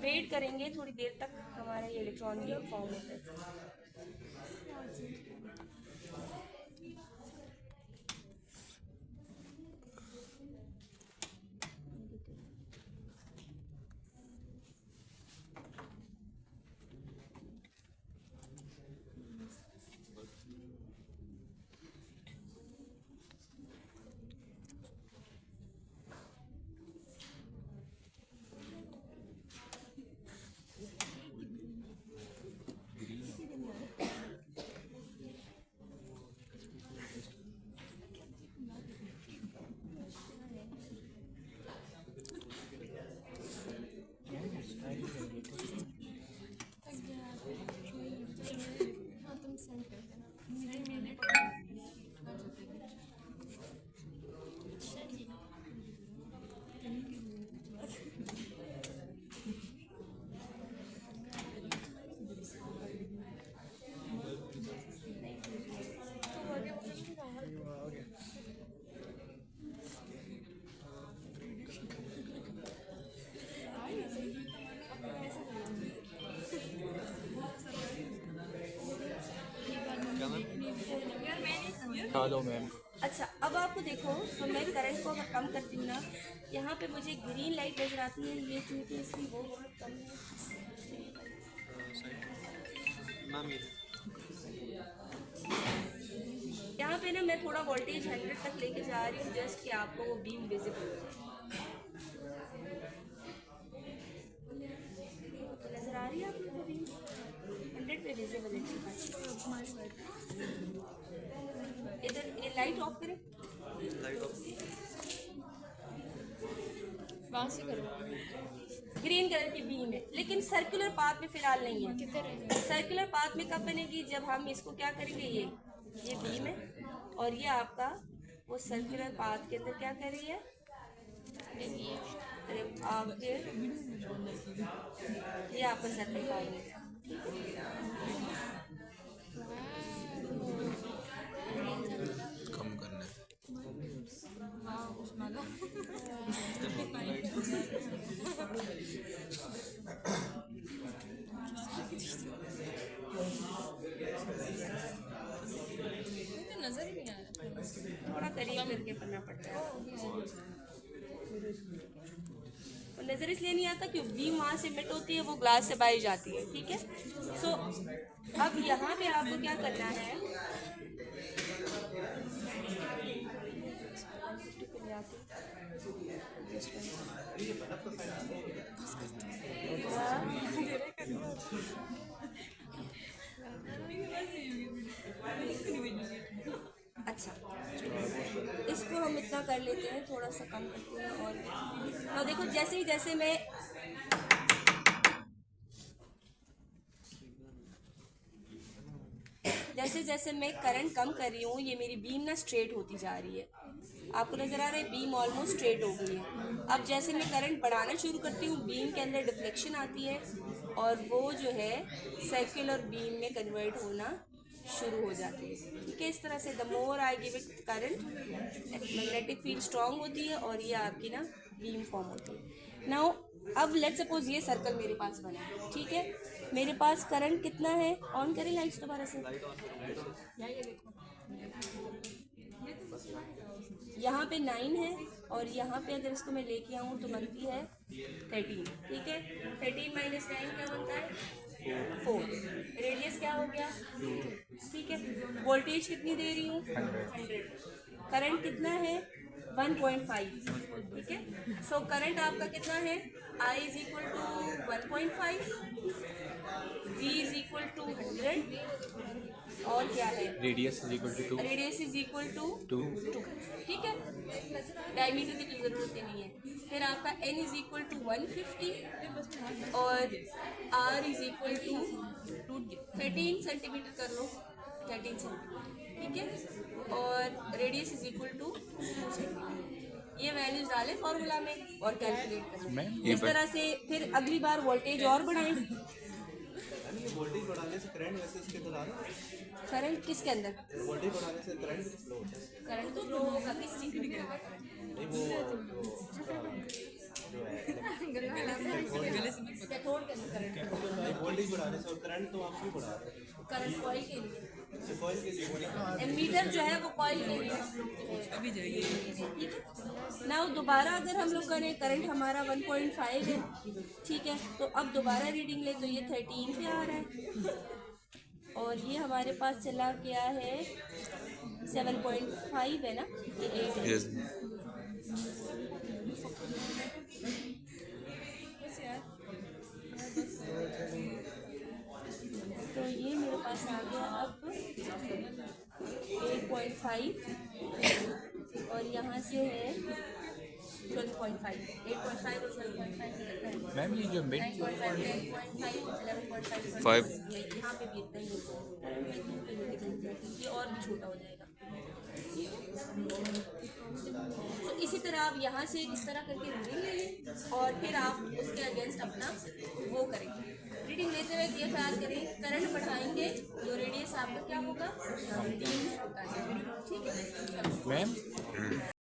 Wait करेंगे थोड़ी देर तक, हमारा ये इलेक्ट्रॉन बीम फॉर्म होता है। Hello ma'am. अच्छा, अब आपको देखो, तो मैं करंट को अगर कम करती हूँ ना, यहाँ पे मुझे ग्रीन लाइट नजर आती है, ये चूँकि इसकी वो बहुत कम है। यहाँ पे ना मैं थोड़ा वोल्टेज 100 तक लेके जा रही हूँ, जस्ट कि आपको वो बीम विजिबल हो जाए। तो नजर आ रही है आपको बीम 100 पे विजिबल है। इधर ये लाइट ऑफ करें, वहाँ से करो। ग्रीन कलर की बीम है, लेकिन सर्कुलर पाथ में फिलहाल नहीं है। किधर है? सर्कुलर पाथ में कब बनेगी? जब हम इसको क्या करेंगे, ये बीम है और ये आपका वो सर्कुलर पाथ के अंदर क्या कर रही है, अरे आपके ये आपका सर्कल फॉर्म हो गया। कम करना है। नजर ही नहीं आ रहा। थोड़ा करीब करके पढ़ना पड़ता है, और नज़र इसलिए नहीं आता कि बीम वहाँ से मिट होती है, वो ग्लास से बाहर जाती है। ठीक है, सो अब यहाँ पे आपको क्या करना है, अच्छा इसको हम इतना कर लेते हैं, थोड़ा सा कम करते हैं। और देखो, जैसे जैसे मैं करंट कम कर रही हूँ, ये मेरी बीम ना स्ट्रेट होती जा रही है। आपको नजर आ रहा है बीम ऑलमोस्ट स्ट्रेट हो गई है। अब जैसे मैं करंट बढ़ाना शुरू करती हूँ, बीम के अंदर डिफ्लेक्शन आती है और वो जो है सर्कुलर बीम में कन्वर्ट होना शुरू हो जाती है। ठीक है, इस तरह से the more I give it current, magnetic field strong होती है और ये आपकी ना बीम फॉर्म होती है। नाउ अब लेट्स सपोज ये सर्कल मेरे पास बना है। ठीक है, मेरे पास करंट कितना है, ऑन करें लाइट्स दोबारा से। यहाँ पे 9 है और यहाँ पे अगर इसको मैं लेके आऊँ तो बनती है 13। ठीक है, 13 माइनस 9 क्या बनता है 4। रेडियस क्या हो गया 2। ठीक है, वोल्टेज कितनी दे रही हूँ 100। करंट कितना है 1.5। ठीक है, सो करंट आपका कितना है, I is equal to 1.5, V is equal to 100 और क्या है, radius is equal to 2। Radius is equal to 2। ठीक है, डायमीटर की तो ज़रूरत ही नहीं है। फिर आपका n इज इक्वल टू 150 और r is equal to 13 centimetre कर लो, 13 सेंटीमीटर। ठीक है, और radius is equal to 2 centimetre. ये वैल्यूज डालें फॉर्मूला में और कैलकुलेट करें इस तरह से। फिर अगली बार वोल्टेज और बढ़ाएं। वोल्टेज बढ़ाने से करंट वैसे इसके अंदर आ रहा है। करंट किसके अंदर, वोल्टेज बढ़ाने से करंट स्लो होता है। करंट तो फ्लो होगा किस चीज़ में, नहीं वो जो है कैथोड रहे थे और करंट तो आप भी बढ़ा रहे थे करंट कॉइल के लिए, कॉइल के लिए एमीटर जो है वो कॉइल के लिए हम लोग अभी जाइए ठीक है ना। दोबारा अगर हम लोग करें, करंट हमारा 1.5 है, ठीक है, तो अब दोबारा रीडिंग ले तो ये 13 पे आ रहा है और ये हमारे पास चला गया है 7.5 है ना, ये 8 है। यस बस यार तो ये मेरे पास आ गया अब 8.5 और यहाँ से है 12.5, 8.5 और 12.5 मैम ये जो मिड 9.5, 10.5, 11.5, 5 यहाँ पे भी इतना ही होता है, ये और भी छोटा हो जाएगा। तो इसी तरह आप यहाँ से इस तरह करके रीडिंग ले लें और फिर आप उसके अगेंस्ट अपना वो करेंगे। रीडिंग लेते हुए ये ख्याल करें, करंट बढ़ाएंगे तो रेडियस आपका क्या होगा, इंक्रीज होता है, ठीक है। मैम